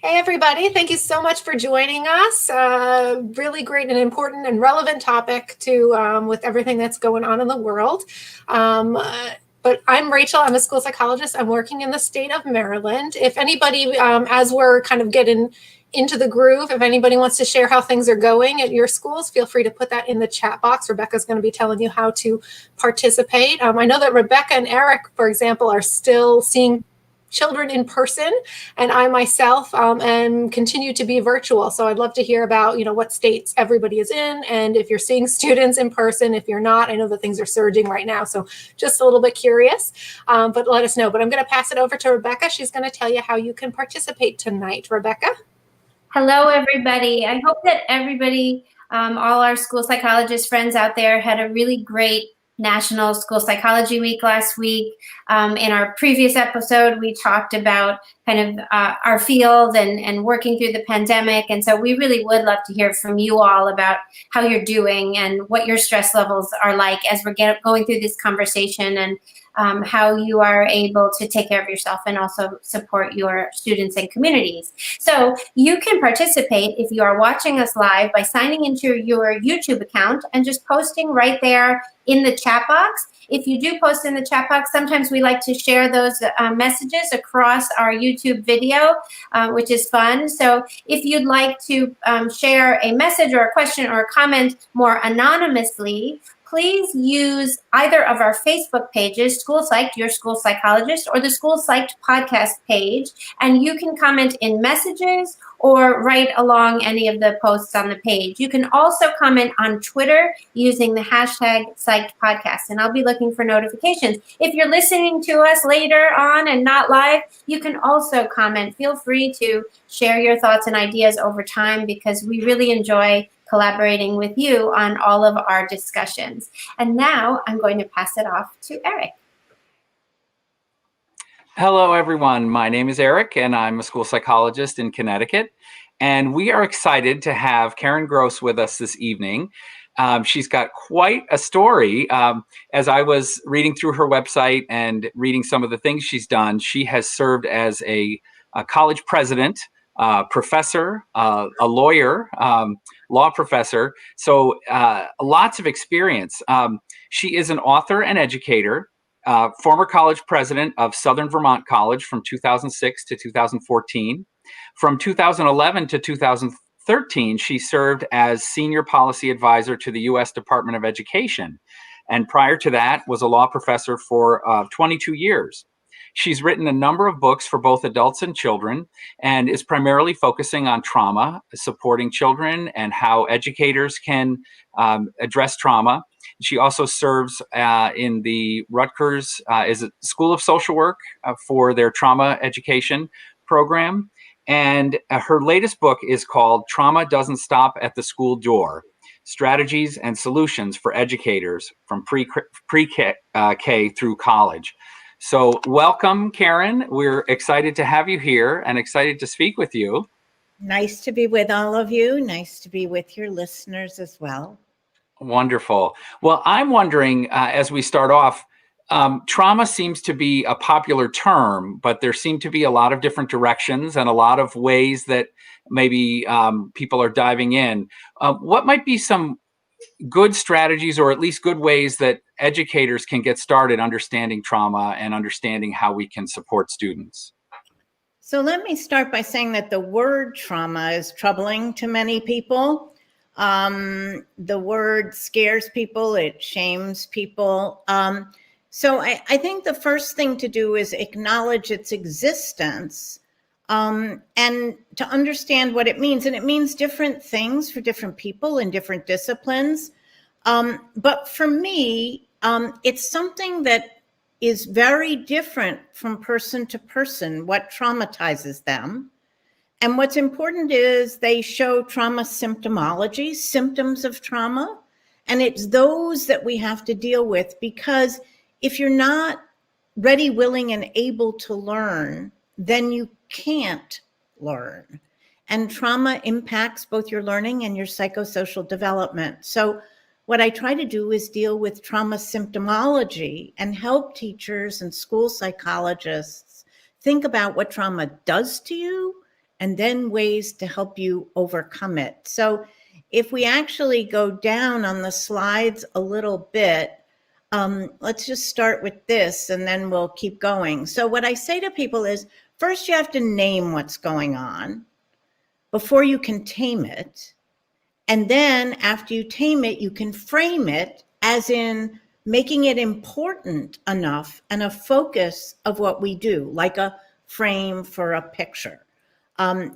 Hey, everybody. Thank you so much for joining us. Really great and important and relevant topic to with everything that's going on in the world. But I'm Rachel. I'm a school psychologist. I'm working in the state of Maryland. If anybody, as we're kind of getting into the groove, if anybody wants to share how things are going at your schools, feel free to put that in the chat box. Rebecca's going to be telling you how to participate. I know that Rebecca and Eric, for example, are still seeing children in person, and I myself am continue to be virtual. So I'd love to hear about, what states everybody is in, and if you're seeing students in person. If you're not, I know that things are surging right now, so just a little bit curious, but let us know. But I'm going to pass it over to Rebecca. She's going to tell you how you can participate tonight. Rebecca? Hello, everybody. I hope that everybody, all our school psychologist friends out there, had a really great National School Psychology Week last week. In our previous episode, we talked about kind of our field and working through the pandemic. And so we really would love to hear from you all about how you're doing and what your stress levels are like as we're going through this conversation, and how you are able to take care of yourself and also support your students and communities. So you can participate if you are watching us live by signing into your YouTube account and just posting right there in the chat box. If you do post in the chat box, sometimes we like to share those messages across our YouTube video, which is fun. So if you'd like to share a message or a question or a comment more anonymously, please use either of our Facebook pages, School Psyched, Your School Psychologist, or the School Psyched podcast page, and you can comment in messages or write along any of the posts on the page. You can also comment on Twitter using the hashtag Psyched Podcast, and I'll be looking for notifications. If you're listening to us later on and not live, you can also comment. Feel free to share your thoughts and ideas over time, because we really enjoy collaborating with you on all of our discussions. And now I'm going to pass it off to Eric. Hello, everyone. My name is Eric, and I'm a school psychologist in Connecticut. And we are excited to have Karen Gross with us this evening. She's got quite a story. As I was reading through her website and reading some of the things she's done, she has served as a college president, professor, a lawyer, law professor, so lots of experience. She is an author and educator, former college president of Southern Vermont College from 2006 to 2014. From 2011 to 2013, she served as senior policy advisor to the U.S. Department of Education. And prior to that, was a law professor for 22 years. She's written a number of books for both adults and children, and is primarily focusing on trauma, supporting children, and how educators can address trauma. She also serves in the Rutgers School of Social Work for their trauma education program. And her latest book is called Trauma Doesn't Stop at the School Door: Strategies and Solutions for Educators from Pre-K through College. So welcome, Karen. We're excited to have you here and excited to speak with you. Nice to be with all of you. Nice to be with your listeners as well. Wonderful. Well, I'm wondering, as we start off, trauma seems to be a popular term, but there seem to be a lot of different directions and a lot of ways that maybe people are diving in. What might be some good strategies, or at least good ways that educators can get started understanding trauma and understanding how we can support students? So let me start by saying that the word trauma is troubling to many people. The word scares people, it shames people. So I think the first thing to do is acknowledge its existence, and to understand what it means. And it means different things for different people in different disciplines. But for me, it's something that is very different from person to person, what traumatizes them. And what's important is they show trauma symptomology, symptoms of trauma. And it's those that we have to deal with, because if you're not ready, willing, and able to learn, then you can't learn. And trauma impacts both your learning and your psychosocial development. So what I try to do is deal with trauma symptomology and help teachers and school psychologists think about what trauma does to you and then ways to help you overcome it. So if we actually go down on the slides a little bit, let's just start with this and then we'll keep going. So what I say to people is, first you have to name what's going on before you can tame it. And then after you tame it, you can frame it, as in making it important enough and a focus of what we do, like a frame for a picture.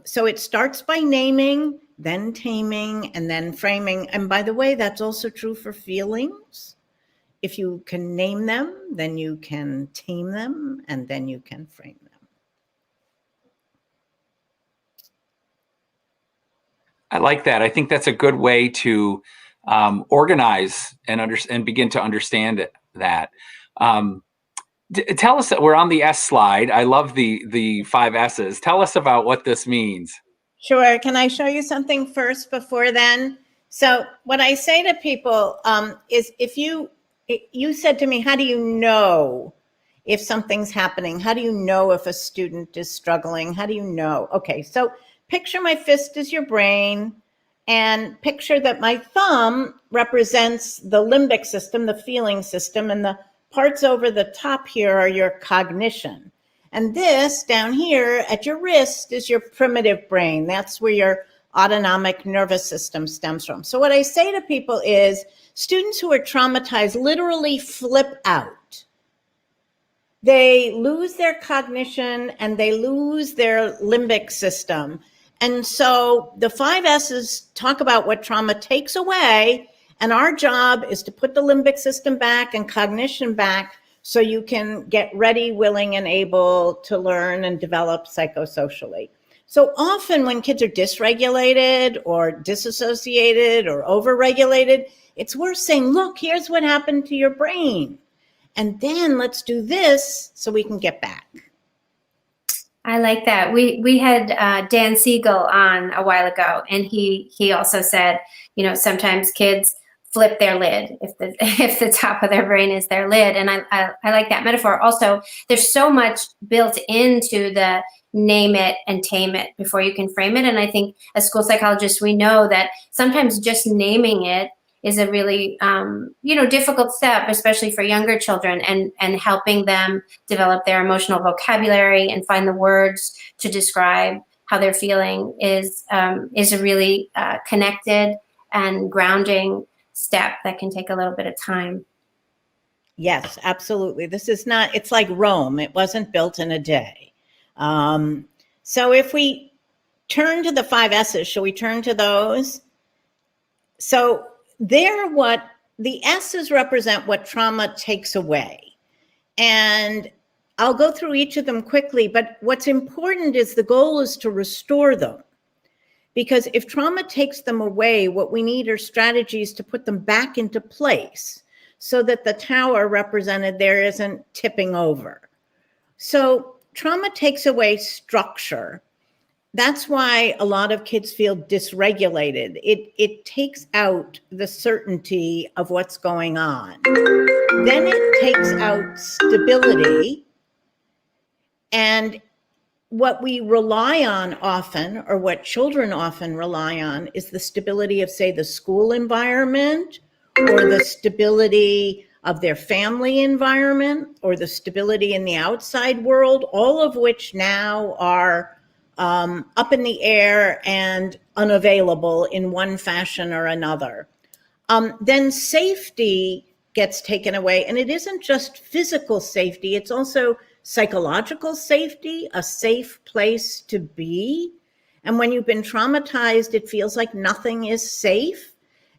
So it starts by naming, then taming, and then framing. And by the way, that's also true for feelings. If you can name them, then you can tame them, and then you can frame them. I like that. I think that's a good way to organize and begin to understand that. Tell us, we're on the S slide. I love the 5 S's. Tell us about what this means. Sure. Can I show you something first before then? So what I say to people is, if you said to me, how do you know if something's happening? How do you know if a student is struggling? How do you know? Okay, so picture my fist as your brain, and picture that my thumb represents the limbic system, the feeling system, and the parts over the top here are your cognition. And this down here at your wrist is your primitive brain. That's where your autonomic nervous system stems from. So what I say to people is, students who are traumatized literally flip out. They lose their cognition and they lose their limbic system. And so the 5 S's talk about what trauma takes away, and our job is to put the limbic system back and cognition back so you can get ready, willing, and able to learn and develop psychosocially. So often when kids are dysregulated or disassociated or overregulated, it's worth saying, look, here's what happened to your brain. And then let's do this so we can get back. I like that. We had Dan Siegel on a while ago, and he also said, sometimes kids flip their lid if the top of their brain is their lid. And I like that metaphor. Also, there's so much built into the name it and tame it before you can frame it. And I think as school psychologists, we know that sometimes just naming it is a really, difficult step, especially for younger children, and helping them develop their emotional vocabulary and find the words to describe how they're feeling is a really connected and grounding step that can take a little bit of time. Yes, absolutely. This is not, it's like Rome. It wasn't built in a day. So if we turn to the 5 S's, shall we turn to those? So the S's represent what trauma takes away. And I'll go through each of them quickly, but what's important is the goal is to restore them. Because if trauma takes them away, what we need are strategies to put them back into place so that the tower represented there isn't tipping over. So trauma takes away structure. That's why a lot of kids feel dysregulated. It takes out the certainty of what's going on. Then it takes out stability. And what we rely on often, or what children often rely on, is the stability of, say, the school environment, or the stability of their family environment, or the stability in the outside world, all of which now are up in the air and unavailable in one fashion or another. Then safety gets taken away, and it isn't just physical safety, it's also psychological safety, a safe place to be. And when you've been traumatized, it feels like nothing is safe.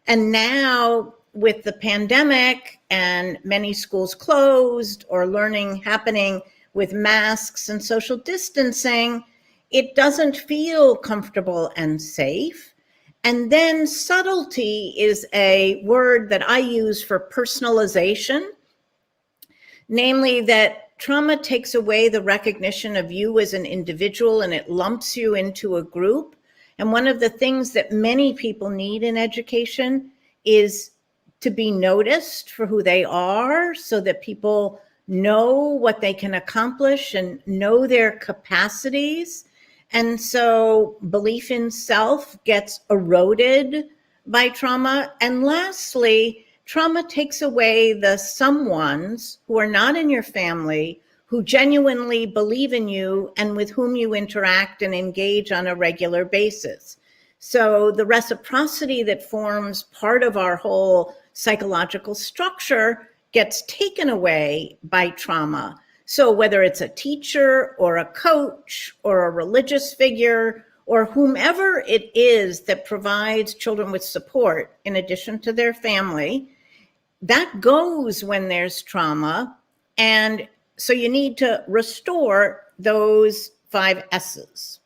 And now with the pandemic and many schools closed or learning happening with masks and social distancing, it doesn't feel comfortable and safe. And then subtlety is a word that I use for personalization, namely that trauma takes away the recognition of you as an individual and it lumps you into a group. And one of the things that many people need in education is to be noticed for who they are, so that people know what they can accomplish and know their capacities. And so belief in self gets eroded by trauma. And lastly, trauma takes away the someones who are not in your family, who genuinely believe in you and with whom you interact and engage on a regular basis. So the reciprocity that forms part of our whole psychological structure gets taken away by trauma. So whether it's a teacher or a coach or a religious figure or whomever it is that provides children with support in addition to their family, that goes when there's trauma. And so you need to restore those 5 S's.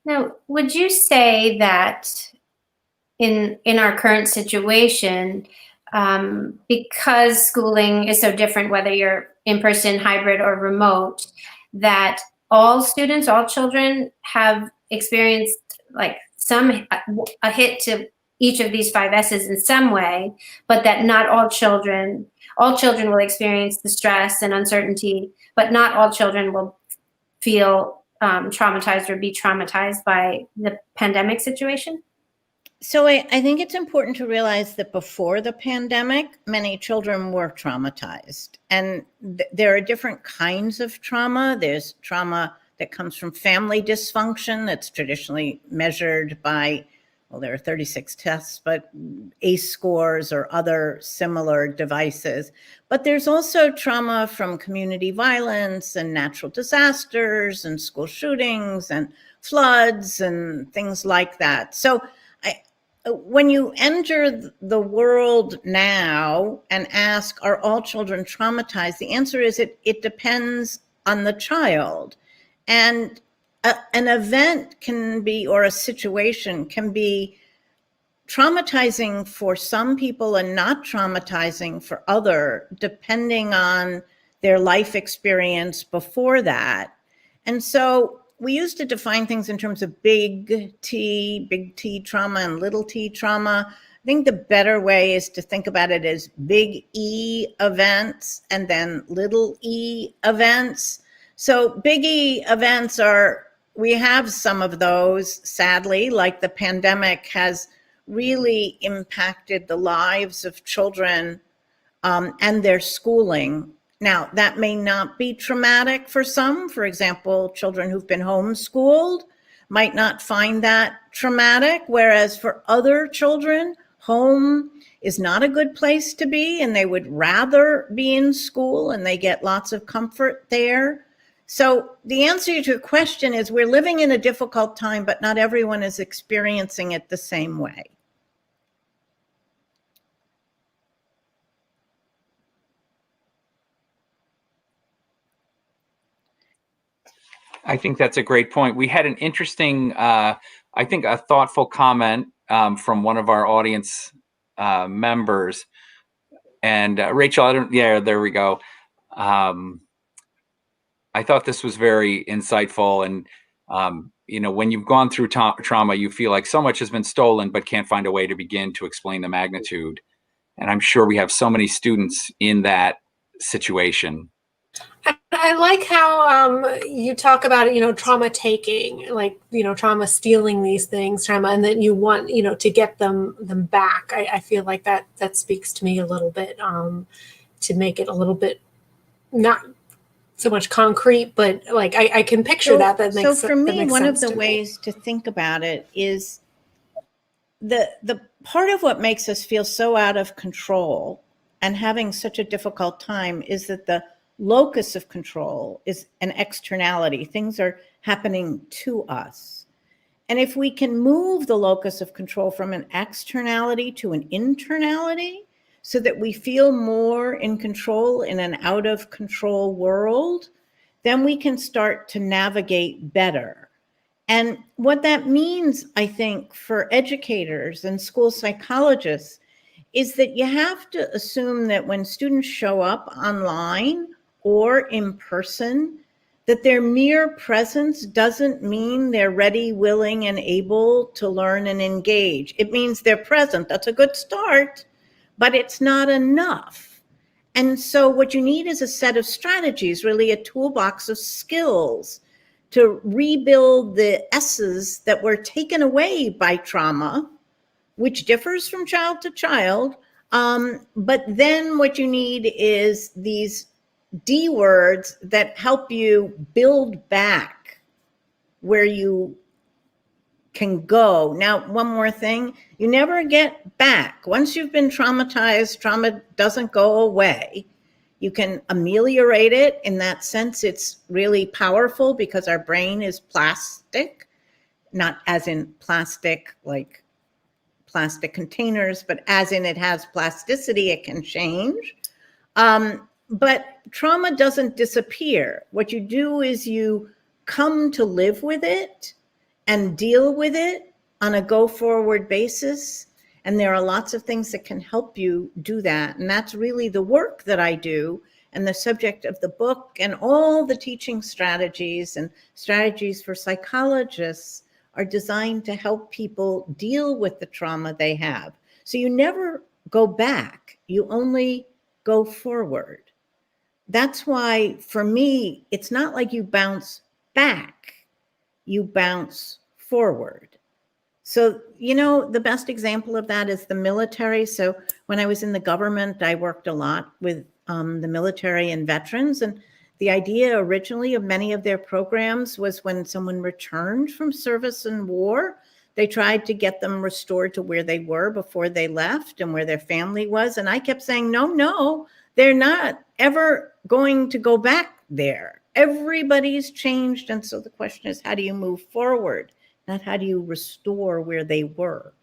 Now, would you say that in our current situation, because schooling is so different, whether you're in person, hybrid, or remote, that all students, all children have experienced like a hit to each of these 5 S's in some way, but that not all children will experience the stress and uncertainty, but not all children will feel traumatized or be traumatized by the pandemic situation? So I think it's important to realize that before the pandemic, many children were traumatized. And there are different kinds of trauma. There's trauma that comes from family dysfunction that's traditionally measured by, well, there are 36 tests, but ACE scores or other similar devices. But there's also trauma from community violence and natural disasters and school shootings and floods and things like that. So when you enter the world now and ask, are all children traumatized? The answer is it depends on the child. And an event can be, or a situation can be traumatizing for some people and not traumatizing for other, depending on their life experience before that. And so we used to define things in terms of big T trauma and little t trauma. I think the better way is to think about it as big E events and then little e events. So big E events we have some of those, sadly, like the pandemic has really impacted the lives of children and their schooling. Now, that may not be traumatic for some. For example, children who've been homeschooled might not find that traumatic, whereas for other children, home is not a good place to be, and they would rather be in school, and they get lots of comfort there. So the answer to your question is we're living in a difficult time, but not everyone is experiencing it the same way. I think that's a great point. We had an interesting, I think a thoughtful comment from one of our audience members. And Rachel, there we go. I thought this was very insightful. And, when you've gone through trauma, you feel like so much has been stolen, but can't find a way to begin to explain the magnitude. And I'm sure we have so many students in that situation. I like how you talk about it, trauma taking, like, trauma stealing these things, trauma, and then you want, to get them back. I feel like that speaks to me a little bit, to make it a little bit not so much concrete, but like I can picture that makes sense. So for me, one of the ways to think about it is the part of what makes us feel so out of control and having such a difficult time is that the locus of control is an externality. Things are happening to us. And if we can move the locus of control from an externality to an internality so that we feel more in control in an out of control world, then we can start to navigate better. And what that means, I think, for educators and school psychologists is that you have to assume that when students show up online or in person, that their mere presence doesn't mean they're ready, willing, and able to learn and engage. It means they're present. That's a good start, but it's not enough. And so what you need is a set of strategies, really a toolbox of skills to rebuild the S's that were taken away by trauma, which differs from child to child. But then what you need is these D words that help you build back where you can go. Now, one more thing, you never get back. Once you've been traumatized, trauma doesn't go away. You can ameliorate it. In that sense, it's really powerful because our brain is plastic, not as in plastic, like plastic containers, but as in it has plasticity, it can change. But trauma doesn't disappear. What you do is you come to live with it and deal with it on a go forward basis. And there are lots of things that can help you do that. And that's really the work that I do. And the subject of the book and all the teaching strategies and strategies for psychologists are designed to help people deal with the trauma they have. So you never go back, you only go forward. That's why, for me, it's not like you bounce back, you bounce forward. So, the best example of that is the military. So when I was in the government, I worked a lot with the military and veterans. And the idea originally of many of their programs was when someone returned from service and war, they tried to get them restored to where they were before they left and where their family was. And I kept saying, no, they're not ever going to go back there. Everybody's changed. And so the question is, how do you move forward? Not how do you restore where they were?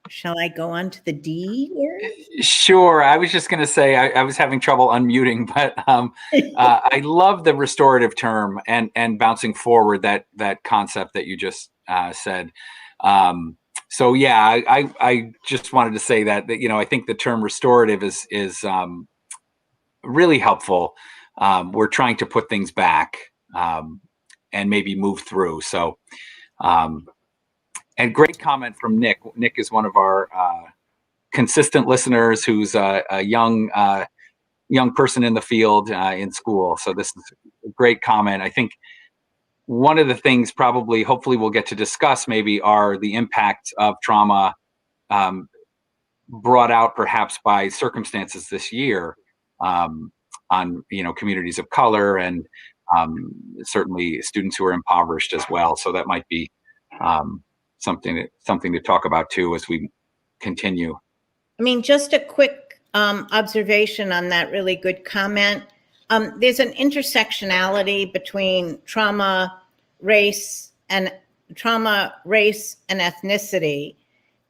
Shall I go on to the D word? Sure. I was just going to say I was having trouble unmuting, but I love the restorative term and bouncing forward, that concept that you just said. So yeah, I just wanted to say that I think the term restorative is really helpful. We're trying to put things back and maybe move through. So. And great comment from Nick. Nick is one of our consistent listeners who's a young person in the field in school. So this is a great comment. I think one of the things hopefully we'll get to discuss maybe are the impacts of trauma brought out perhaps by circumstances this year on communities of color and certainly students who are impoverished as well. So that might be something to talk about too as we continue. I mean, just a quick observation on that really good comment. There's an intersectionality between trauma, race, and ethnicity,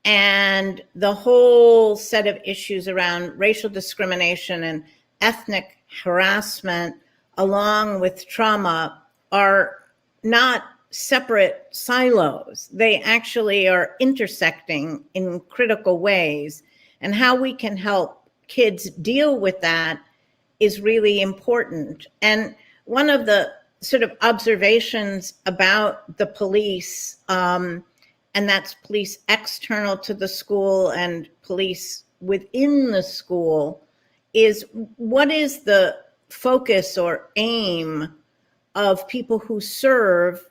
and the whole set of issues around racial discrimination and ethnic harassment, along with trauma, are not separate silos. They actually are intersecting in critical ways. And how we can help kids deal with that is really important. And one of the sort of observations about the police, and that's police external to the school and police within the school, is what is the focus or aim of people who serve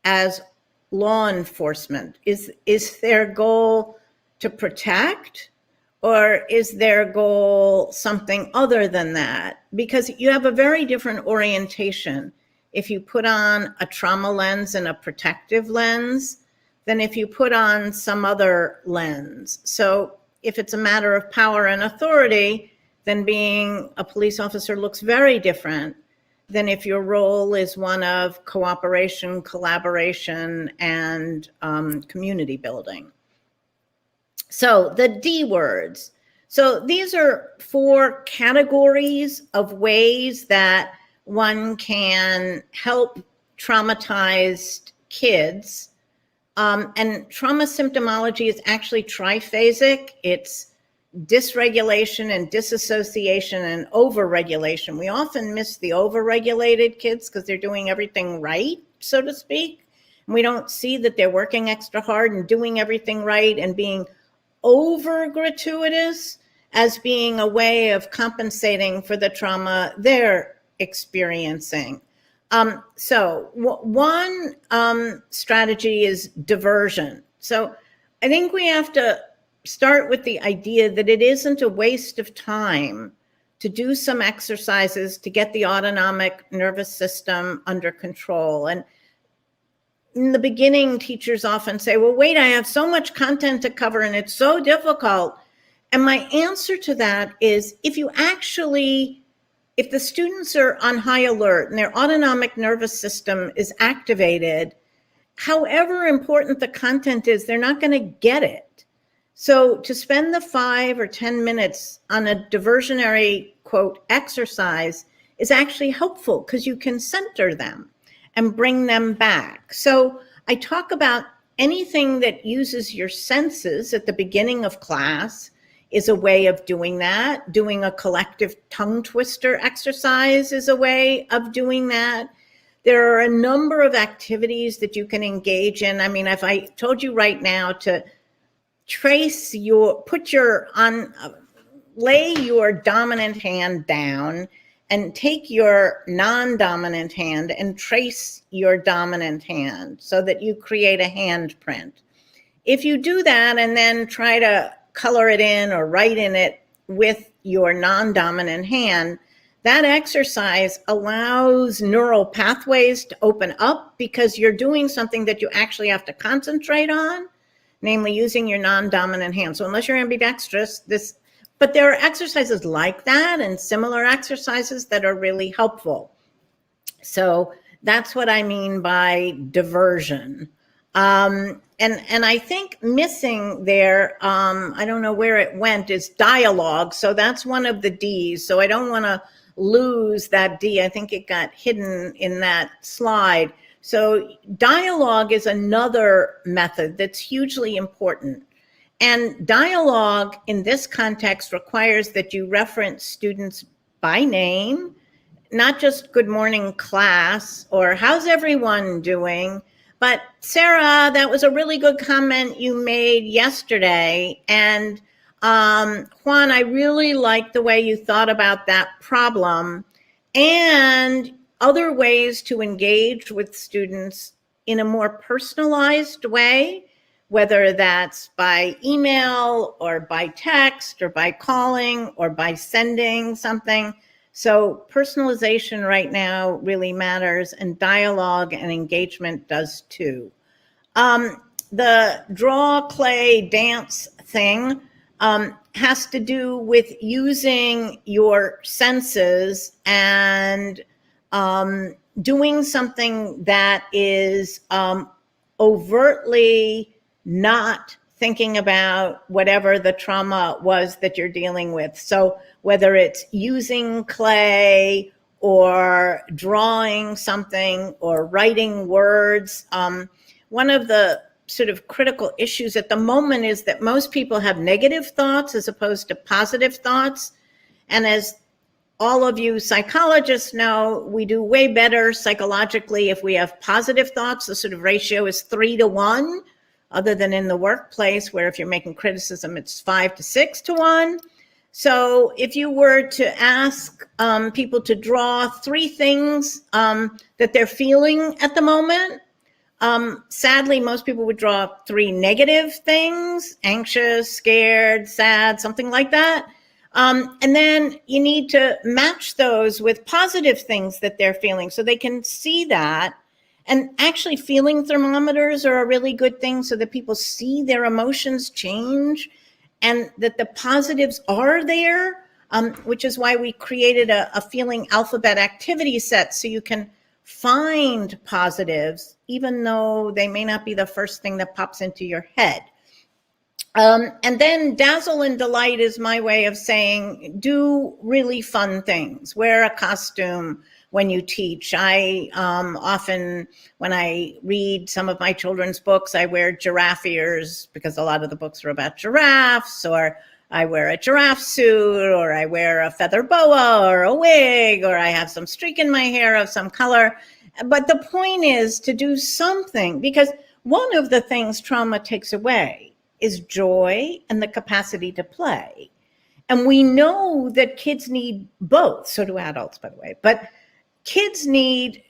as law enforcement? Is their goal to protect, or is their goal something other than that? Because you have a very different orientation if you put on a trauma lens and a protective lens than if you put on some other lens. So if it's a matter of power and authority, then being a police officer looks very different than if your role is one of cooperation, collaboration, and community building. So the D words. So these are 4 categories of ways that one can help traumatized kids. And trauma symptomology is actually triphasic. It's dysregulation and disassociation and overregulation. We often miss the overregulated kids because they're doing everything right, so to speak. And we don't see that they're working extra hard and doing everything right and being over gratuitous as being a way of compensating for the trauma they're experiencing. So one strategy is diversion. So I think we have to start with the idea that it isn't a waste of time to do some exercises to get the autonomic nervous system under control. And in the beginning, teachers often say, well, wait, I have so much content to cover and it's so difficult. And my answer to that is if the students are on high alert and their autonomic nervous system is activated, however important the content is, they're not going to get it. So to spend the 5 or 10 minutes on a diversionary, quote, exercise is actually helpful because you can center them and bring them back. So I talk about anything that uses your senses at the beginning of class is a way of doing that. Doing a collective tongue twister exercise is a way of doing that. There are a number of activities that you can engage in. I mean, if I told you right now to lay your dominant hand down and take your non-dominant hand and trace your dominant hand so that you create a handprint. If you do that and then try to color it in or write in it with your non-dominant hand, that exercise allows neural pathways to open up because you're doing something that you actually have to concentrate on, namely using your non-dominant hand. So unless you're ambidextrous, but there are exercises like that and similar exercises that are really helpful. So that's what I mean by diversion. And I think missing there, I don't know where it went, is dialogue. So that's one of the D's. So I don't want to lose that D. I think it got hidden in that slide. So dialogue is another method that's hugely important. And dialogue in this context requires that you reference students by name, not just good morning class or how's everyone doing, but Sarah, that was a really good comment you made yesterday. And Juan, I really like the way you thought about that problem, and other ways to engage with students in a more personalized way, whether that's by email or by text or by calling or by sending something. So personalization right now really matters, and dialogue and engagement does too. The draw, clay, dance thing has to do with using your senses and doing something that is overtly not thinking about whatever the trauma was that you're dealing with. So whether it's using clay or drawing something or writing words, one of the sort of critical issues at the moment is that most people have negative thoughts as opposed to positive thoughts. And as all of you psychologists know, we do way better psychologically if we have positive thoughts. The sort of ratio is 3 to 1, other than in the workplace where if you're making criticism, it's 5 to 6 to 1. So if you were to ask people to draw 3 things that they're feeling at the moment, sadly, most people would draw 3 negative things: anxious, scared, sad, something like that. And then you need to match those with positive things that they're feeling so they can see that. And actually, feeling thermometers are a really good thing so that people see their emotions change and that the positives are there, which is why we created a feeling alphabet activity set so you can find positives, even though they may not be the first thing that pops into your head. And then dazzle and delight is my way of saying do really fun things. Wear a costume when you teach. I often, when I read some of my children's books, I wear giraffe ears because a lot of the books are about giraffes, or I wear a giraffe suit, or I wear a feather boa or a wig, or I have some streak in my hair of some color. But the point is to do something, because one of the things trauma takes away is joy and the capacity to play. And we know that kids need both. So do adults, by the way. But kids need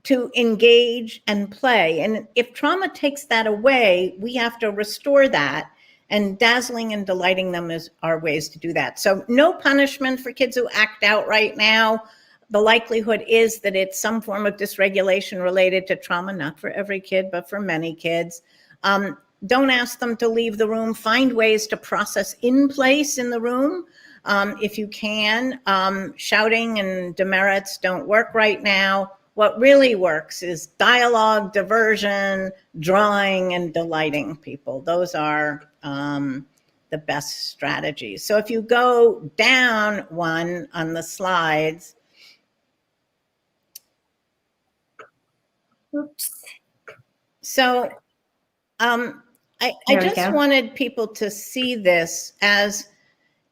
to engage and play. And if trauma takes that away, we have to restore that. And dazzling and delighting them is our ways to do that. So no punishment for kids who act out right now. The likelihood is that it's some form of dysregulation related to trauma, not for every kid, but for many kids. Don't ask them to leave the room. Find ways to process in place in the room. If you can, shouting and demerits don't work right now. What really works is dialogue, diversion, drawing, and delighting people. Those are the best strategies. So if you go down one on the slides. Oops. So I just wanted people to see this as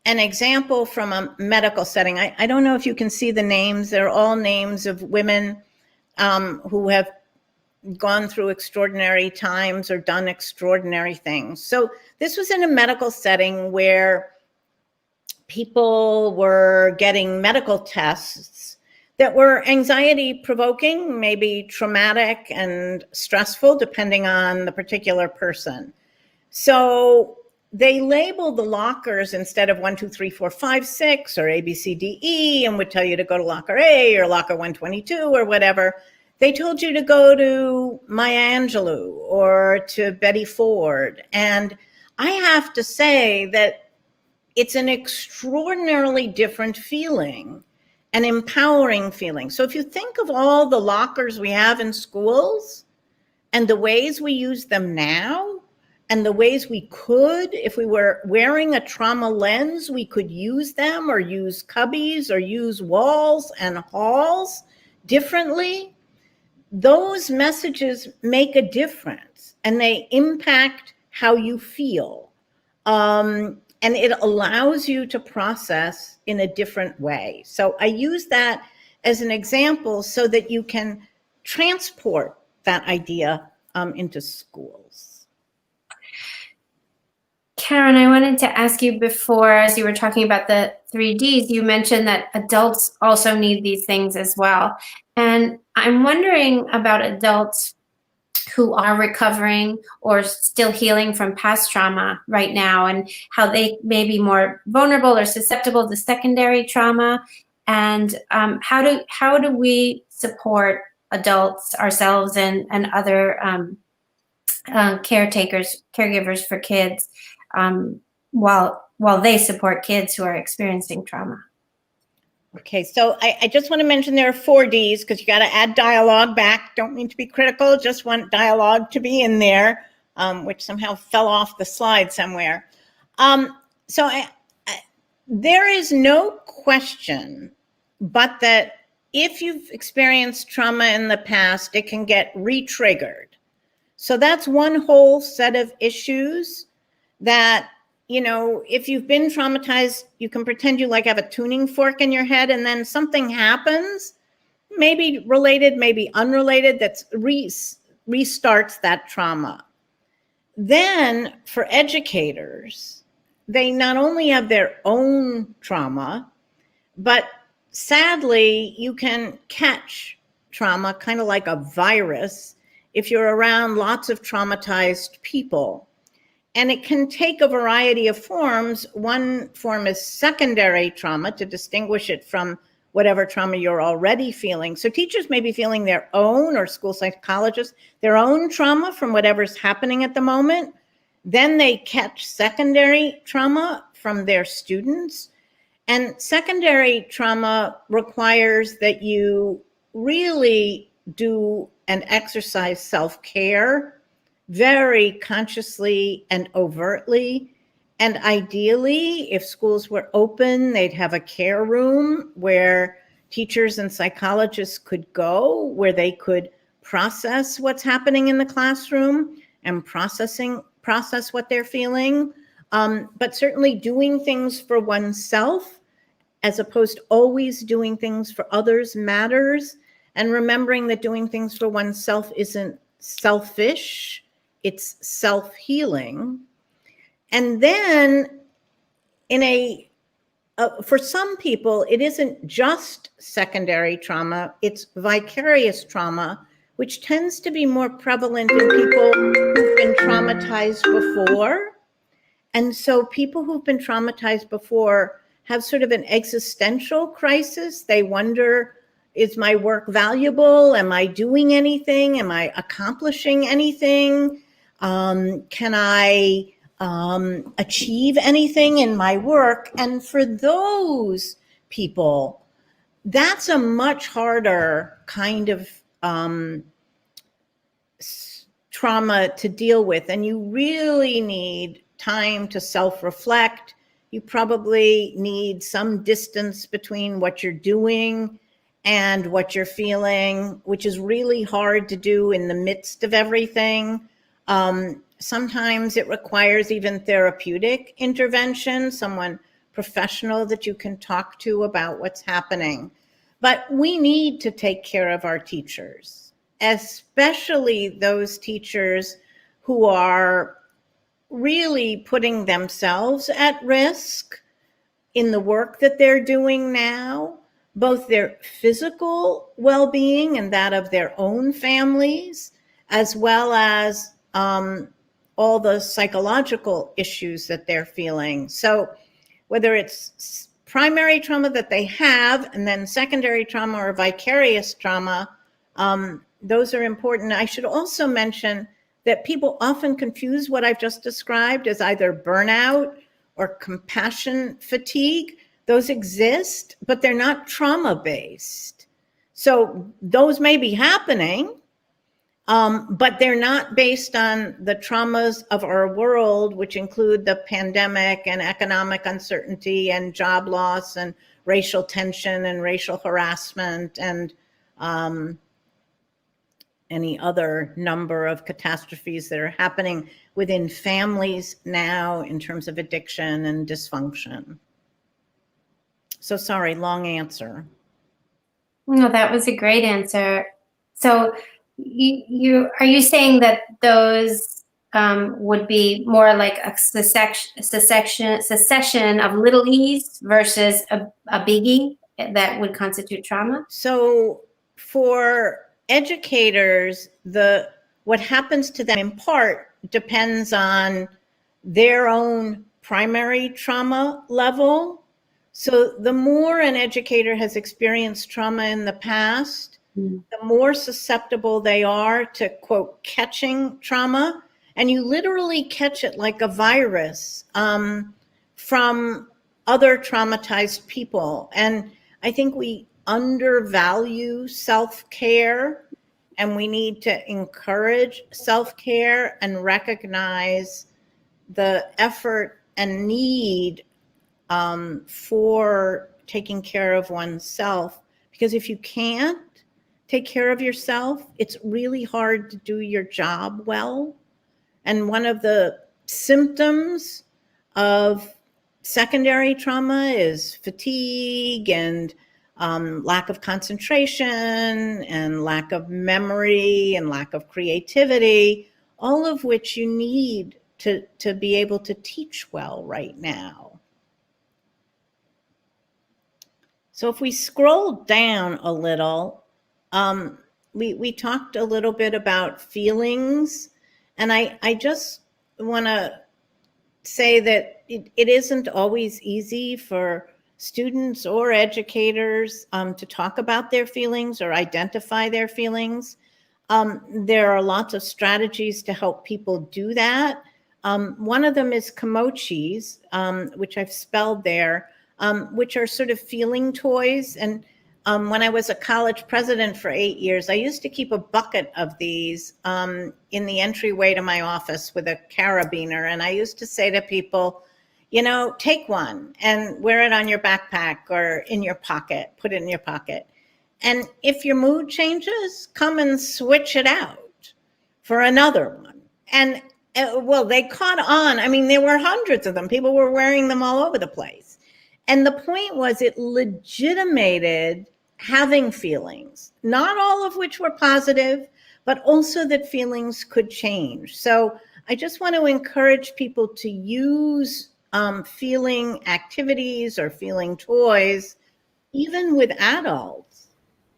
an example from a medical setting. I don't know if you can see the names. They're all names of women who have gone through extraordinary times or done extraordinary things. So this was in a medical setting where people were getting medical tests that were anxiety provoking, maybe traumatic and stressful, depending on the particular person. So they labeled the lockers instead of 1, 2, 3, 4, 5, 6 or A, B, C, D, E, and would tell you to go to locker A or locker 122 or whatever. They told you to go to Maya Angelou or to Betty Ford. And I have to say that it's an extraordinarily different feeling, an empowering feeling. So if you think of all the lockers we have in schools and the ways we use them now, and the ways we could, if we were wearing a trauma lens, we could use them or use cubbies or use walls and halls differently. Those messages make a difference and they impact how you feel. And it allows you to process in a different way. So I use that as an example so that you can transport that idea into schools. Karen, I wanted to ask you before, as you were talking about the 3Ds, you mentioned that adults also need these things as well. And I'm wondering about adults who are recovering or still healing from past trauma right now, and how they may be more vulnerable or susceptible to secondary trauma. And how do we support adults, ourselves, and other caregivers for kids while they support kids who are experiencing trauma? Okay, so I just want to mention there are 4 Ds because you got to add dialogue back. Don't mean to be critical, just want dialogue to be in there, which somehow fell off the slide somewhere. There is no question but that if you've experienced trauma in the past, it can get re-triggered. So that's one whole set of issues that, you know, if you've been traumatized, you can pretend you like have a tuning fork in your head and then something happens, maybe related, maybe unrelated, that restarts that trauma. Then for educators, they not only have their own trauma, but sadly, you can catch trauma kind of like a virus if you're around lots of traumatized people. And it can take a variety of forms. One form is secondary trauma, to distinguish it from whatever trauma you're already feeling. So teachers may be feeling their own, or school psychologists, their own trauma from whatever's happening at the moment. Then they catch secondary trauma from their students. And secondary trauma requires that you really do and exercise self-care very consciously and overtly. And ideally, if schools were open, they'd have a care room where teachers and psychologists could go, where they could process what's happening in the classroom and process what they're feeling. But certainly doing things for oneself, as opposed to always doing things for others, matters. and remembering that doing things for oneself isn't selfish, it's self-healing. And then for some people, it isn't just secondary trauma, it's vicarious trauma, which tends to be more prevalent in people who've been traumatized before. And so people who've been traumatized before have sort of an existential crisis. They wonder, is my work valuable? Am I doing anything? Am I accomplishing anything? Can I achieve anything in my work? And for those people, that's a much harder kind of trauma to deal with. And you really need time to self-reflect. You probably need some distance between what you're doing and what you're feeling, which is really hard to do in the midst of everything. Sometimes it requires even therapeutic intervention, someone professional that you can talk to about what's happening. But we need to take care of our teachers, especially those teachers who are really putting themselves at risk in the work that they're doing now, both their physical well-being and that of their own families, as well as all the psychological issues that they're feeling. So whether it's primary trauma that they have and then secondary trauma or vicarious trauma, those are important. I should also mention that people often confuse what I've just described as either burnout or compassion fatigue. Those exist, but they're not trauma-based. So those may be happening, but they're not based on the traumas of our world, which include the pandemic and economic uncertainty and job loss and racial tension and racial harassment and any other number of catastrophes that are happening within families now in terms of addiction and dysfunction. So sorry, long answer. No, that was a great answer. So are you saying that those would be more like a secession of little e's versus a biggie that would constitute trauma? So for educators, what happens to them in part depends on their own primary trauma level. So the more an educator has experienced trauma in the past, the more susceptible they are to, quote, catching trauma. And you literally catch it like a virus from other traumatized people. And I think we undervalue self-care, and we need to encourage self-care and recognize the effort and need for taking care of oneself. Because if you can't take care of yourself, it's really hard to do your job well. And one of the symptoms of secondary trauma is fatigue and lack of concentration and lack of memory and lack of creativity, all of which you need to be able to teach well right now. So if we scroll down a little, we talked a little bit about feelings, and I just want to say that it isn't always easy for students or educators to talk about their feelings or identify their feelings. There are lots of strategies to help people do that. One of them is Kimochis, which I've spelled there, which are sort of feeling toys. And when I was a college president for 8 years, I used to keep a bucket of these in the entryway to my office with a carabiner. And I used to say to people, you know, take one and wear it on your backpack or in your pocket, put it in your pocket. And if your mood changes, come and switch it out for another one. And well, they caught on. I mean, there were hundreds of them. People were wearing them all over the place. And the point was it legitimated having feelings, not all of which were positive, but also that feelings could change. So I just want to encourage people to use feeling activities or feeling toys, even with adults,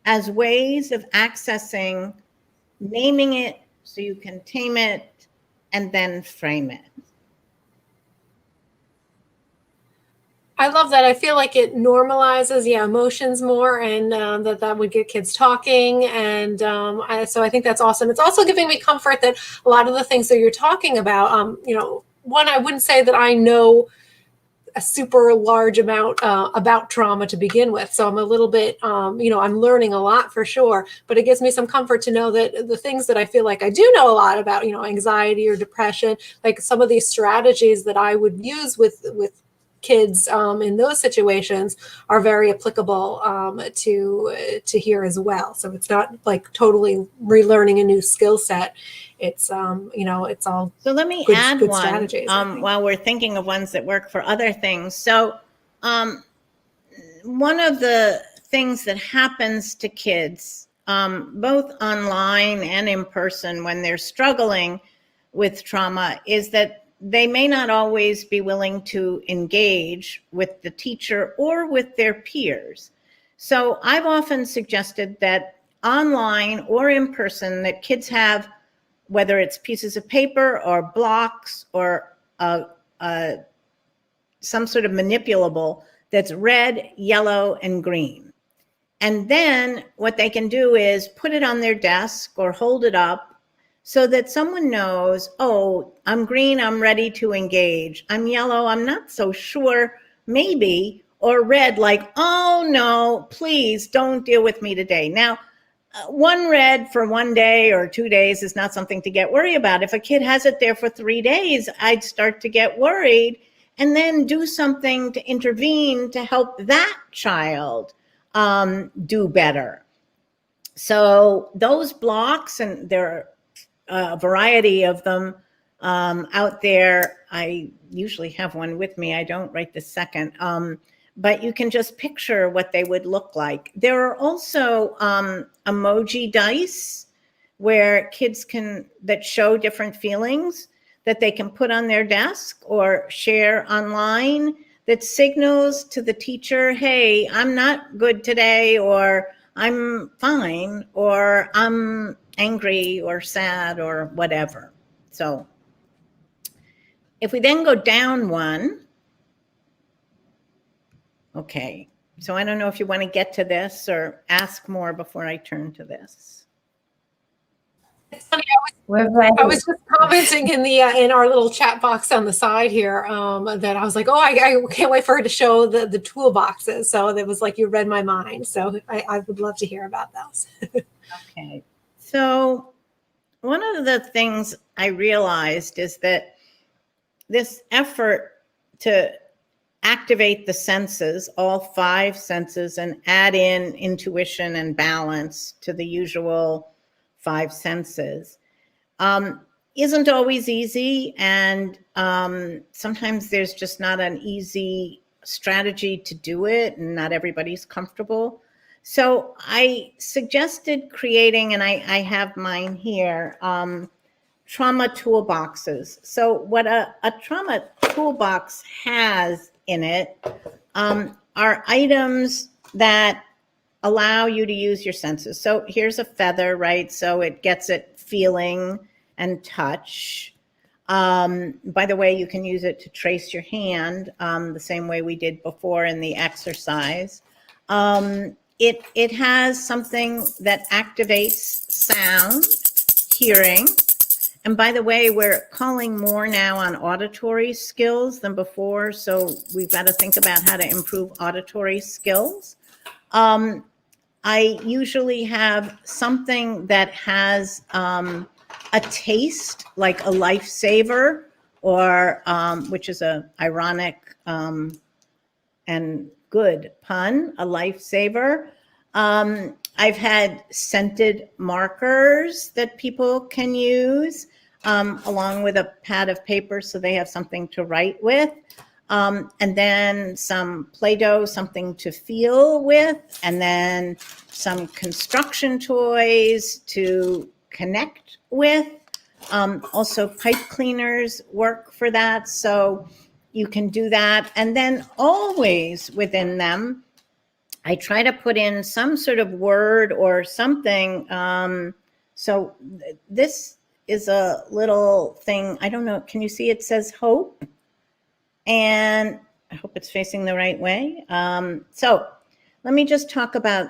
as ways of accessing, naming it so you can tame it, and then frame it. I love that. I feel like it normalizes, emotions more, and that would get kids talking. And so I think that's awesome. It's also giving me comfort that a lot of the things that you're talking about, one, I wouldn't say that I know a super large amount about trauma to begin with. So I'm a little bit, I'm learning a lot for sure, but it gives me some comfort to know that the things that I feel like I do know a lot about, anxiety or depression, like some of these strategies that I would use with kids in those situations are very applicable to here as well. So it's not like totally relearning a new skill set. It's it's all. So let me add one strategies, while we're thinking of ones that work for other things. So one of the things that happens to kids, both online and in person, when they're struggling with trauma, is that they may not always be willing to engage with the teacher or with their peers. So I've often suggested that online or in person, that kids have, whether it's pieces of paper or blocks or some sort of manipulable that's red, yellow, and green. And then what they can do is put it on their desk or hold it up so that someone knows, oh, I'm green, I'm ready to engage. I'm yellow, I'm not so sure, maybe. Or red, like, oh no, please don't deal with me today. Now, one red for 1 day or 2 days is not something to get worried about. If a kid has it there for 3 days, I'd start to get worried and then do something to intervene to help that child do better. So those blocks, and there are a variety of them out there. I usually have one with me. I don't right this second. But you can just picture what they would look like. There are also emoji dice where kids that show different feelings that they can put on their desk or share online that signals to the teacher, hey, I'm not good today, or I'm fine, or I'm angry or sad or whatever. So if we then go down one, okay, so I don't know if you want to get to this or ask more before I turn to this. It's funny, I was just commenting in our little chat box on the side here that I was like, oh, I can't wait for her to show the toolboxes. So it was like you read my mind. So I would love to hear about those. Okay, so one of the things I realized is that this effort to activate the senses, all 5 senses, and add in intuition and balance to the usual 5 senses, isn't always easy. And sometimes there's just not an easy strategy to do it, and not everybody's comfortable. So I suggested creating, and I have mine here, trauma toolboxes. So what a trauma toolbox has in it are items that allow you to use your senses. So here's a feather, right? So it gets it feeling and touch. By the way, you can use it to trace your hand the same way we did before in the exercise. It has something that activates sound, hearing. And by the way, we're calling more now on auditory skills than before. So we've got to think about how to improve auditory skills. I usually have something that has a taste, like a lifesaver, or which is a ironic and good pun, a lifesaver. I've had scented markers that people can use along with a pad of paper so they have something to write with. and then some Play-Doh, something to feel with, and then some construction toys to connect with. Also, pipe cleaners work for that, so you can do that. And then always within them, I try to put in some sort of word or something. So this is a little thing. I don't know. Can you see it says hope? And I hope it's facing the right way. So let me just talk about,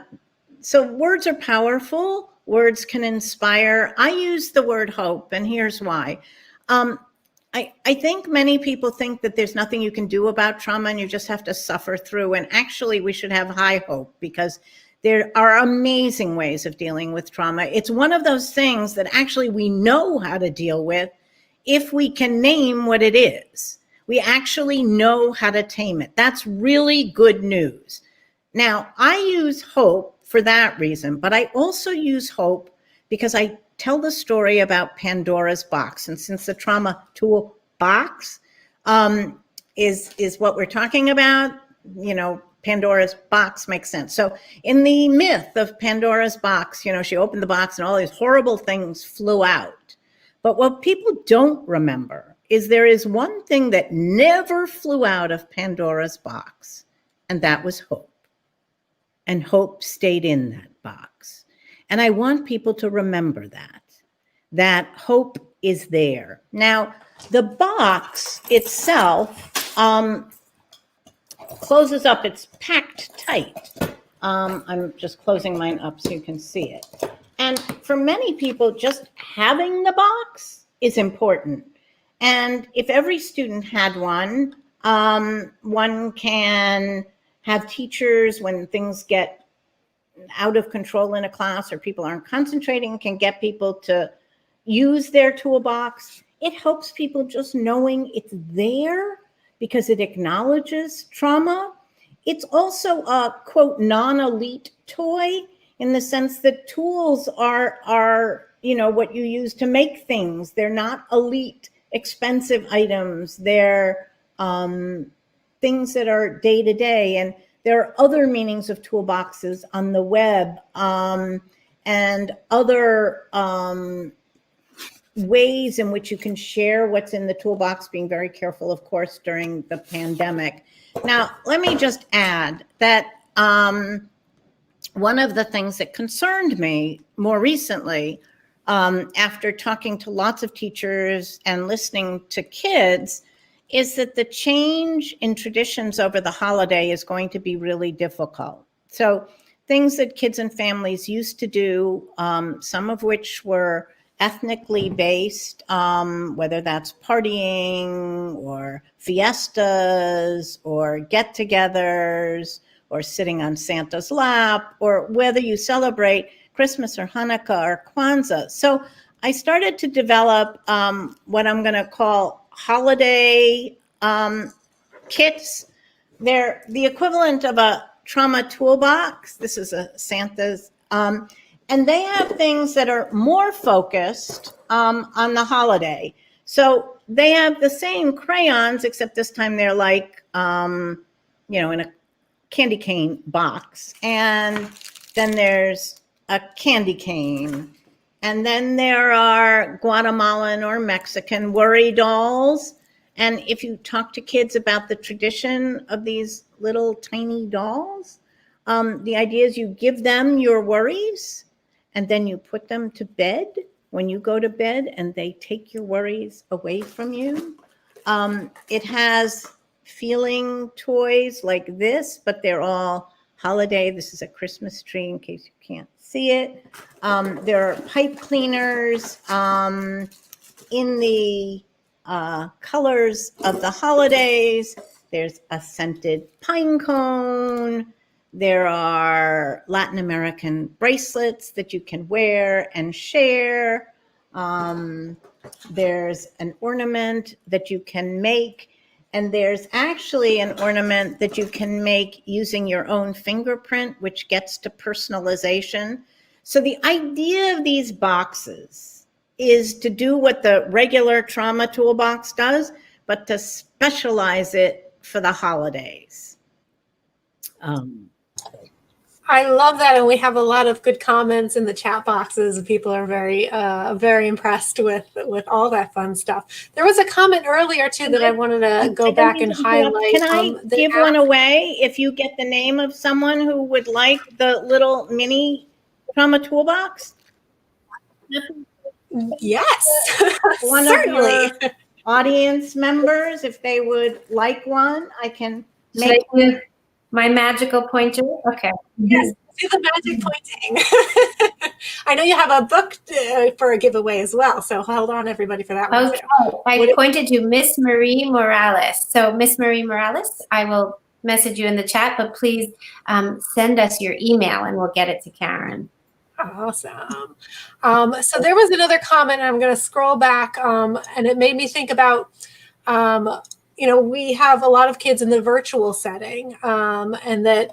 so words are powerful. Words can inspire. I use the word hope, and here's why. I think many people think that there's nothing you can do about trauma and you just have to suffer through. And actually, we should have high hope because there are amazing ways of dealing with trauma. It's one of those things that actually we know how to deal with if we can name what it is. We actually know how to tame it. That's really good news. Now, I use hope for that reason, but I also use hope because I tell the story about Pandora's box. And since the trauma toolbox is what we're talking about, you know, Pandora's box makes sense. So in the myth of Pandora's box, you know, she opened the box and all these horrible things flew out. But what people don't remember is there is one thing that never flew out of Pandora's box, and that was hope. And hope stayed in that box. And I want people to remember that hope is there. Now, the box itself closes up. It's packed tight. I'm just closing mine up so you can see it. And for many people, just having the box is important. And if every student had one, one can have teachers, when things get out of control in a class or people aren't concentrating, can get people to use their toolbox. It helps people just knowing it's there because it acknowledges trauma. It's also a, quote, non-elite toy in the sense that tools are, you know, what you use to make things. They're not elite, expensive items. They're things that are day to day. And there are other meanings of toolboxes on the web and other ways in which you can share what's in the toolbox, being very careful, of course, during the pandemic. Now, let me just add that one of the things that concerned me more recently, after talking to lots of teachers and listening to kids, is that the change in traditions over the holiday is going to be really difficult. So things that kids and families used to do, some of which were ethnically based, whether that's partying or fiestas or get-togethers or sitting on Santa's lap, or whether you celebrate Christmas or Hanukkah or Kwanzaa. So I started to develop what I'm going to call holiday kits. They're the equivalent of a trauma toolbox. This is a Santa's. And they have things that are more focused on the holiday. So they have the same crayons, except this time they're like, you know, in a candy cane box. And then there's a candy cane. And then there are Guatemalan or Mexican worry dolls. And if you talk to kids about the tradition of these little tiny dolls, the idea is you give them your worries and then you put them to bed when you go to bed and they take your worries away from you. It has feeling toys like this, but they're all holiday. This is a Christmas tree in case you can't see it. There are pipe cleaners in the colors of the holidays. There's a scented pine cone. There are Latin American bracelets that you can wear and share. There's an ornament that you can make. And there's actually an ornament that you can make using your own fingerprint, which gets to personalization. So the idea of these boxes is to do what the regular trauma toolbox does, but to specialize it for the holidays. I love that, and we have a lot of good comments in the chat boxes. People are very, very impressed with all that fun stuff. There was a comment earlier too that I wanted to go back and highlight. Can I give one away if you get the name of someone who would like the little mini trauma toolbox? Yes, One certainly. of your audience members, if they would like one, I can Should make I do my magical pointer? Okay. Yes, do the magic pointing. I know you have a book for a giveaway as well, so hold on, everybody, for that one Okay. too. I pointed to Miss Marie Morales. So Miss Marie Morales, I will message you in the chat, but please send us your email and we'll get it to Karen. Awesome. So there was another comment, and I'm going to scroll back, and it made me think about, we have a lot of kids in the virtual setting, and that.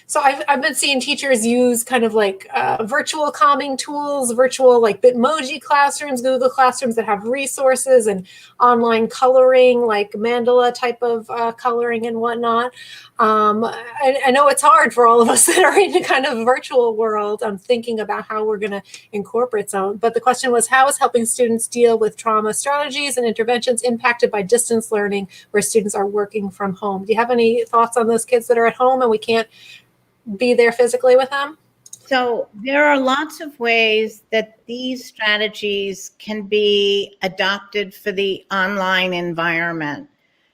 So I've been seeing teachers use kind of like virtual calming tools, virtual like Bitmoji classrooms, Google Classrooms that have resources and online coloring, like mandala type of coloring and whatnot. I know it's hard for all of us that are in a kind of virtual world. I'm thinking about how we're going to incorporate some. But the question was, how is helping students deal with trauma strategies and interventions impacted by distance learning where students are working from home? Do you have any thoughts on those kids that are at home and we can't be there physically with them? So there are lots of ways that these strategies can be adopted for the online environment.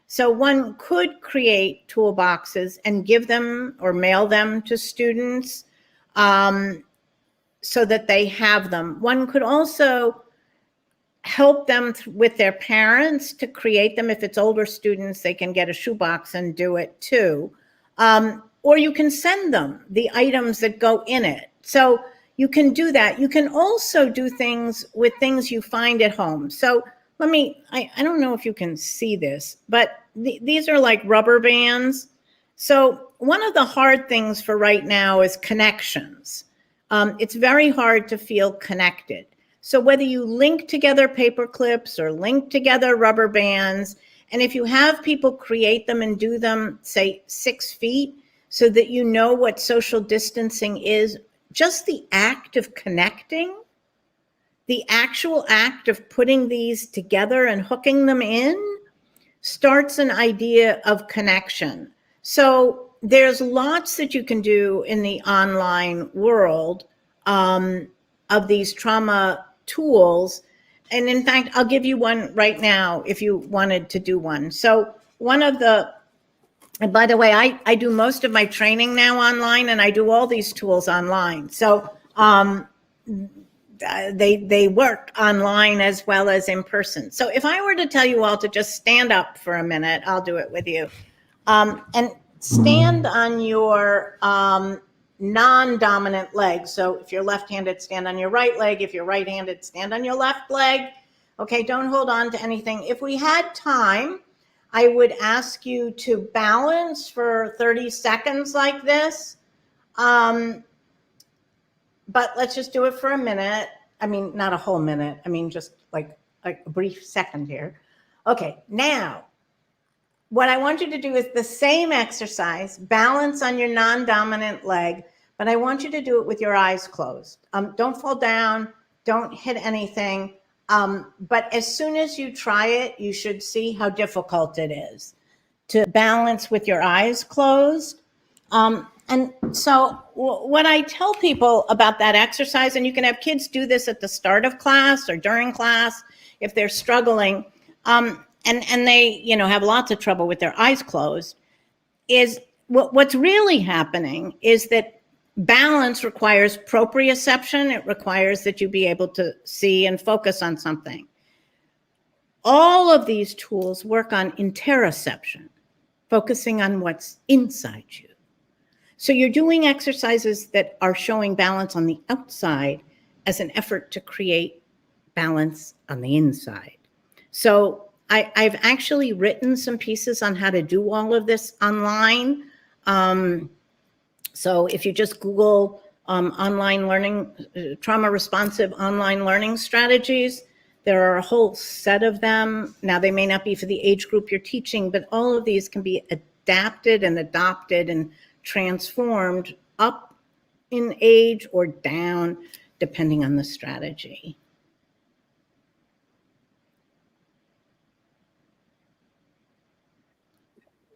So one could create toolboxes and give them or mail them to students so that they have them. One could also help them with their parents to create them. If it's older students, they can get a shoebox and do it too. Or you can send them the items that go in it. So you can do that. You can also do things with things you find at home. So I don't know if you can see this, but these are like rubber bands. So one of the hard things for right now is connections. It's very hard to feel connected. So whether you link together paper clips or link together rubber bands, and if you have people create them and do them, say 6 feet, so that you know what social distancing is, just the act of connecting, the actual act of putting these together and hooking them in starts an idea of connection. So there's lots that you can do in the online world of these trauma tools. And in fact, I'll give you one right now if you wanted to do one. So and by the way, I do most of my training now online, and I do all these tools online. So they work online as well as in person. So if I were to tell you all to just stand up for a minute, I'll do it with you. And stand on your non-dominant leg. So if you're left-handed, stand on your right leg. If you're right-handed, stand on your left leg. Okay, don't hold on to anything. If we had time, I would ask you to balance for 30 seconds like this. But let's just do it for a minute. I mean, not a whole minute. I mean, just like a brief second here. Okay, now, what I want you to do is the same exercise, balance on your non-dominant leg, but I want you to do it with your eyes closed. Don't fall down, don't hit anything. But as soon as you try it, you should see how difficult it is to balance with your eyes closed. And so what I tell people about that exercise, and you can have kids do this at the start of class or during class if they're struggling, and they have lots of trouble with their eyes closed, is what's really happening is that balance requires proprioception. It requires that you be able to see and focus on something. All of these tools work on interoception, focusing on what's inside you. So you're doing exercises that are showing balance on the outside as an effort to create balance on the inside. So I've actually written some pieces on how to do all of this online. So if you just Google online learning, trauma responsive online learning strategies, There are a whole set of them. Now, they may not be for the age group you're teaching, but all of these can be adapted and adopted and transformed up in age or down, depending on the strategy.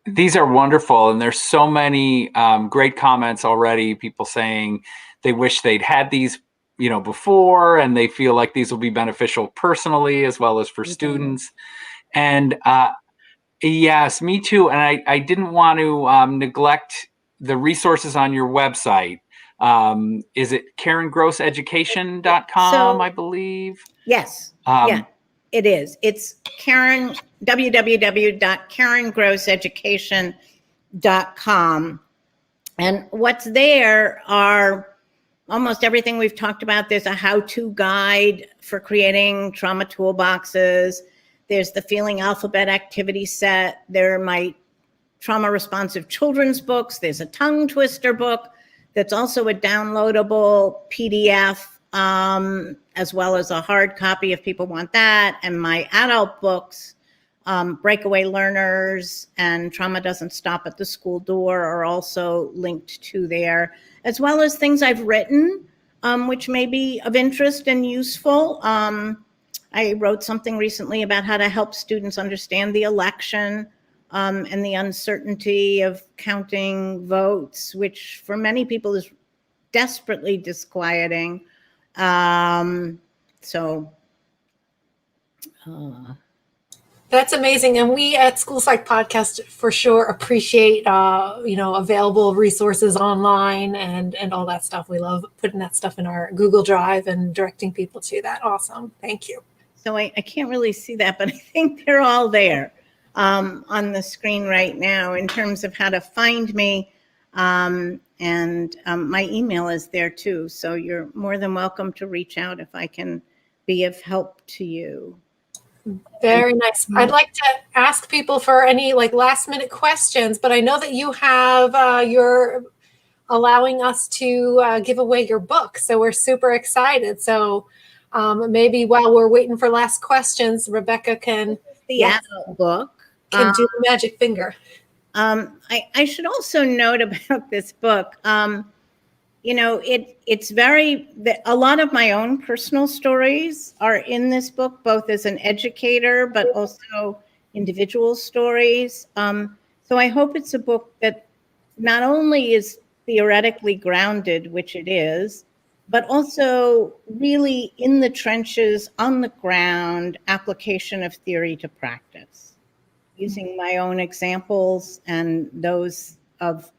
These are wonderful, and there's so many great comments already. People saying they wish they'd had these, before, and they feel like these will be beneficial personally as well as for students. And yes, me too. And I didn't want to neglect the resources on your website. Is it KarenGrossEducation.com, I believe? Yes. Yeah, it is. It's www.KarenGrossEducation.com. And what's there are almost everything we've talked about. There's a how-to guide for creating trauma toolboxes. There's the Feeling Alphabet activity set. There are my trauma responsive children's books. There's a tongue twister book that's also a downloadable PDF, as well as a hard copy if people want that. And my adult books, Breakaway Learners and Trauma Doesn't Stop at the School Door, are also linked to there, as well as things I've written, which may be of interest and useful. I wrote something recently about how to help students understand the election and the uncertainty of counting votes, which for many people is desperately disquieting. That's amazing. And we at School Psych Podcast for sure appreciate, available resources online and all that stuff. We love putting that stuff in our Google Drive and directing people to that. Awesome. Thank you. So I can't really see that, but I think they're all there on the screen right now in terms of how to find me. And my email is there too. So you're more than welcome to reach out if I can be of help to you. Very nice. I'd like to ask people for any last minute questions, but I know that you have, you're allowing us to give away your book. So we're super excited. So maybe while we're waiting for last questions, Rebecca can adult book. Can do the magic finger. I should also note about this book, it's a lot of my own personal stories are in this book, both as an educator, but also individual stories. So I hope it's a book that not only is theoretically grounded, which it is, but also really in the trenches, on the ground, application of theory to practice, using my own examples and those of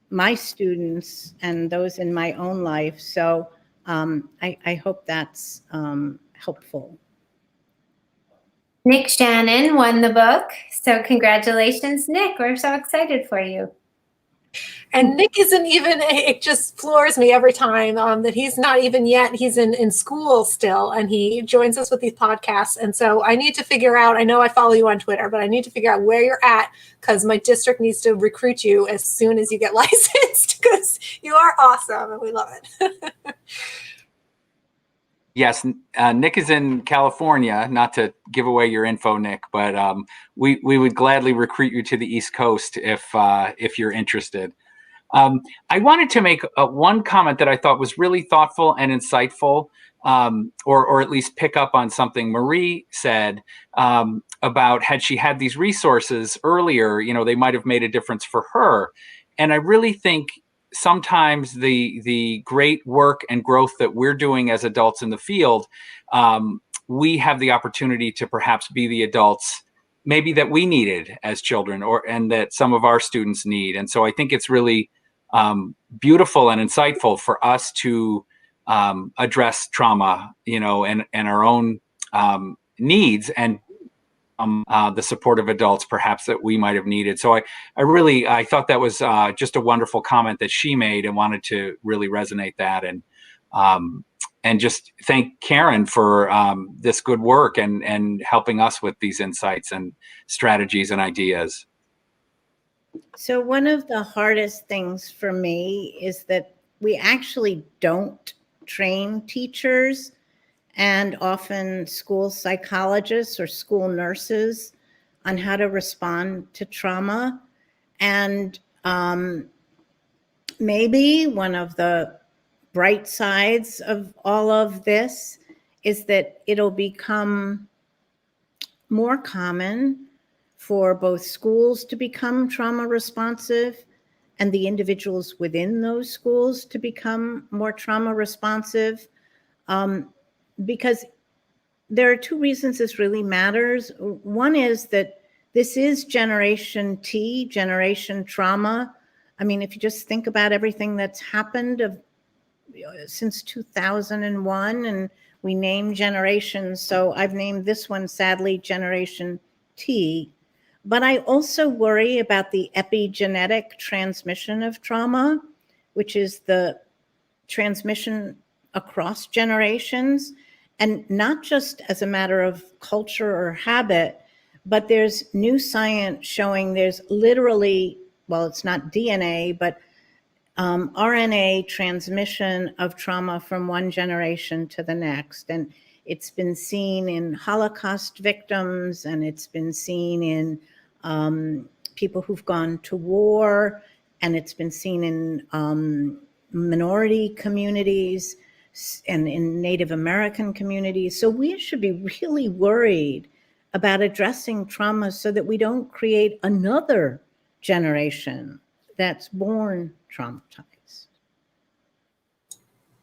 my students and those in my own life. So I hope that's helpful. Nick Shannon won the book. So congratulations, Nick. We're so excited for you. And Nick isn't even, it just floors me every time that he's not even yet, he's in school still, and he joins us with these podcasts. And so I need to figure out, I know I follow you on Twitter, but I need to figure out where you're at, because my district needs to recruit you as soon as you get licensed, because you are awesome and we love it. Yes, Nick is in California, not to give away your info, Nick, but we would gladly recruit you to the East Coast if you're interested. I wanted to make one comment that I thought was really thoughtful and insightful, or at least pick up on something Marie said about, had she had these resources earlier, they might have made a difference for her. And I really think sometimes the great work and growth that we're doing as adults in the field, we have the opportunity to perhaps be the adults maybe that we needed as children, and that some of our students need. And so I think it's really beautiful and insightful for us to address trauma, and our own needs, and the support of adults perhaps that we might have needed. So I thought that was just a wonderful comment that she made, and wanted to really resonate that, and just thank Karen for this good work and helping us with these insights and strategies and ideas. So one of the hardest things for me is that we actually don't train teachers. and often school psychologists or school nurses on how to respond to trauma. And maybe one of the bright sides of all of this is that it'll become more common for both schools to become trauma responsive and the individuals within those schools to become more trauma responsive. Because there are two reasons this really matters. One is that this is Generation T, generation trauma. I mean, if you just think about everything that's happened since 2001, and we name generations. So I've named this one, sadly, Generation T. But I also worry about the epigenetic transmission of trauma, which is the transmission across generations, and not just as a matter of culture or habit, but there's new science showing there's literally, well, it's not DNA, but RNA transmission of trauma from one generation to the next. And it's been seen in Holocaust victims, and it's been seen in people who've gone to war, and it's been seen in minority communities and in Native American communities. So we should be really worried about addressing trauma so that we don't create another generation that's born traumatized.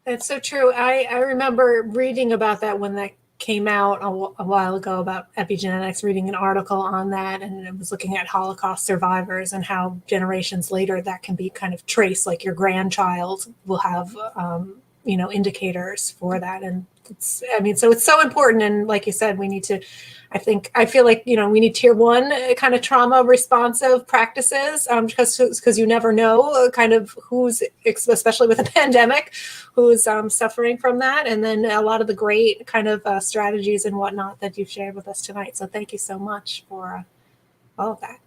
That's so true. I remember reading about that when that came out a while ago about epigenetics, reading an article on that, and it was looking at Holocaust survivors and how generations later that can be kind of traced, like your grandchild will have, indicators for that. And so it's so important. And like you said, we need to, I feel like, we need tier 1 kind of trauma responsive practices, because you never know kind of who's, especially with a pandemic, who's suffering from that. And then a lot of the great kind of strategies and whatnot that you've shared with us tonight. So thank you so much for all of that.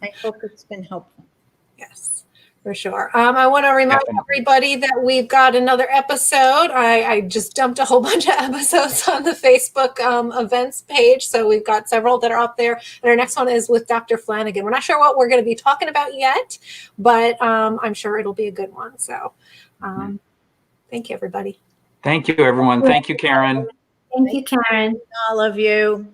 I hope it's been helpful. Yes. For sure. I want to remind everybody that we've got another episode. I just dumped a whole bunch of episodes on the Facebook events page. So we've got several that are up there. And our next one is with Dr. Flanagan. We're not sure what we're going to be talking about yet, but I'm sure it'll be a good one. So thank you, everybody. Thank you, everyone. Thank you, Karen. Thank you, Karen. All of you.